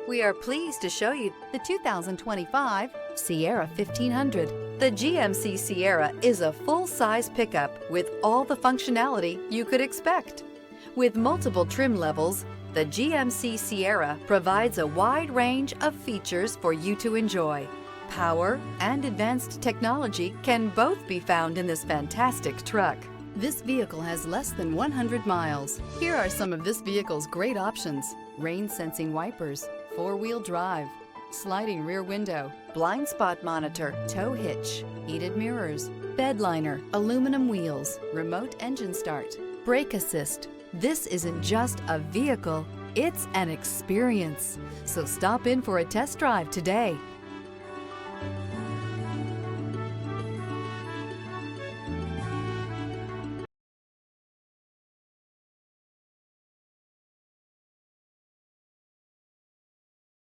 We are pleased to show you the 2025 Sierra 1500. The GMC Sierra is a full-size pickup with all the functionality you could expect. With multiple trim levels, the GMC Sierra provides a wide range of features for you to enjoy. Power and advanced technology can both be found in this fantastic truck. This vehicle has less than 100 miles. Here are some of this vehicle's great options: rain-sensing wipers, four-wheel drive, sliding rear window, blind spot monitor, tow hitch, heated mirrors, bed liner, aluminum wheels, remote engine start, brake assist. This isn't just a vehicle, it's an experience. So stop in for a test drive today.